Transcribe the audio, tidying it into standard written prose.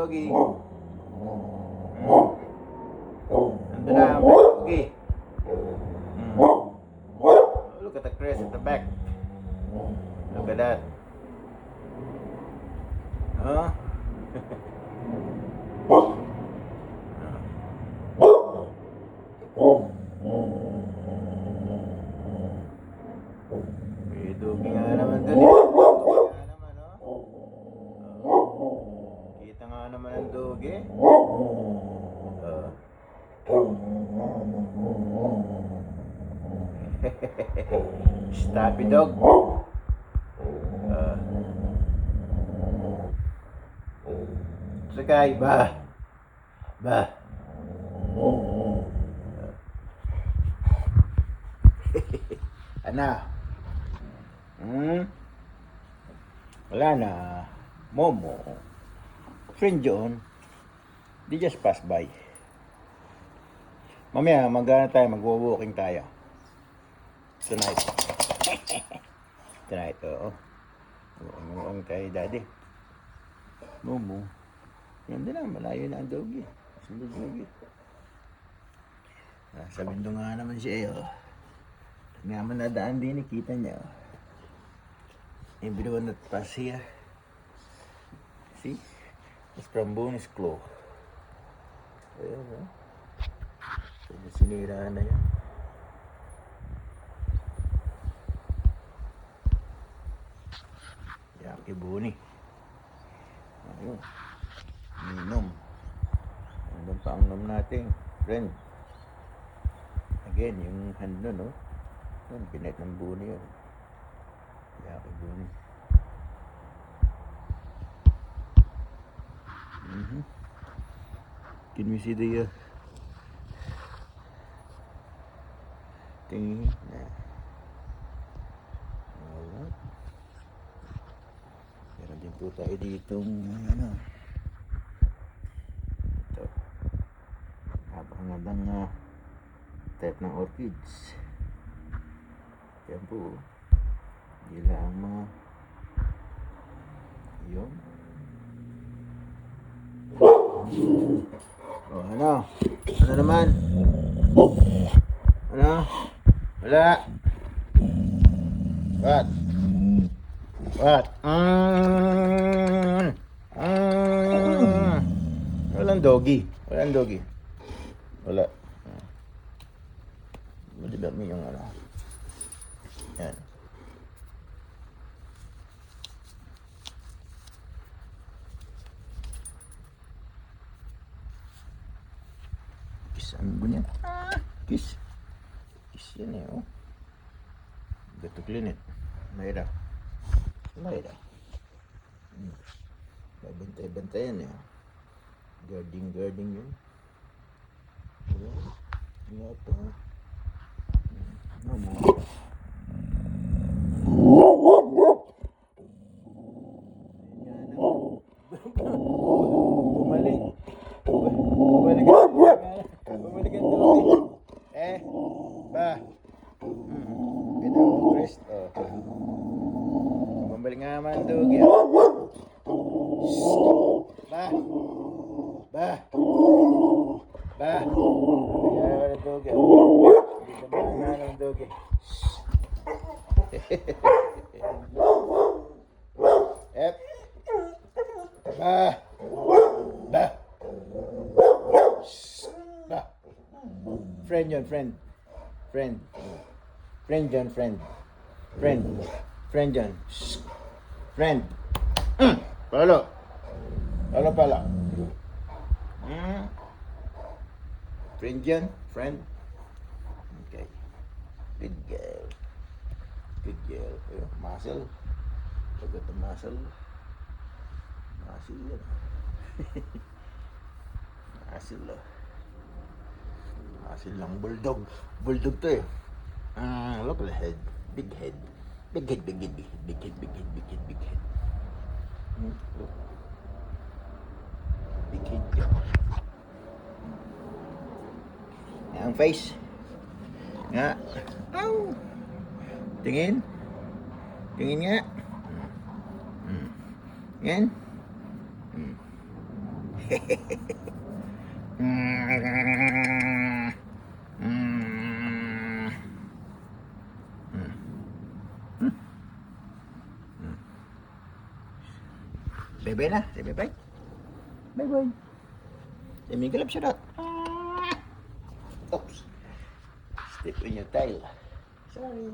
doggy. Nandun na ang doggy. Look at the crest at the back. Look at that. Huh? May doggy nga naman dun eh. Nga naman, kita nga naman ang doggy. Stop it, dog. Sakay, ba? Ano? Wala na. Momo. Friend John. They just pass by. Mamaya, magwo-walking tayo. Tonight. Tonight, oo. Walking tayo, daddy. Momo. Yan din na, malayo na ang doggy. Sundog doggy. Sa window nga naman siya, nga man nadaan din, kita niya. Everyone that pass here. See? This trombone is closed. Ayan, sinira na yan. Yaki buni. Ayun. Minom. Andun pa ang nom natin. Friend. Again, yung hand nun, no? Yun, pinet ng buni yun. Yaki buni. Can we see the thingy? Alright. Meron din po tayo ditong ano. Ito. Napakagandang type ng orchids. Yan po. Hindi lang mga yun. Oh, ano? Ano naman? Ano? Wala. What? What? Walang doggy. Walang doggy. Wala. Madidami yung ano. Yan. Kiss ang bunyan. Kiss. Kiss yan eh, oh. Got to clean it. Mayra. Bantay-bantayan eh. Guarding yun. Ano ito, ha? Ano mo? Bumalik ang doggy. Ba? Kita ang crest, bumalik nga naman ang doggy. Ba? Ayan ang doggy. Dito ba ang doggy? Ba? Friend yun, friend. Friend John. Palo. Friend John, friend. Okay. Good girl. Muscle. Look at the muscle. Muscle yan. Muscle lang. Bulldog to eh. Look at the head. Big head. Big head. Look. Big head. Ang face. Nga. Ow. Tingin nga. Yan. Bye-bye na. Say bye-bye. Bye-bye. Say may galap siya dot. Oops. Step on your tail. Sorry.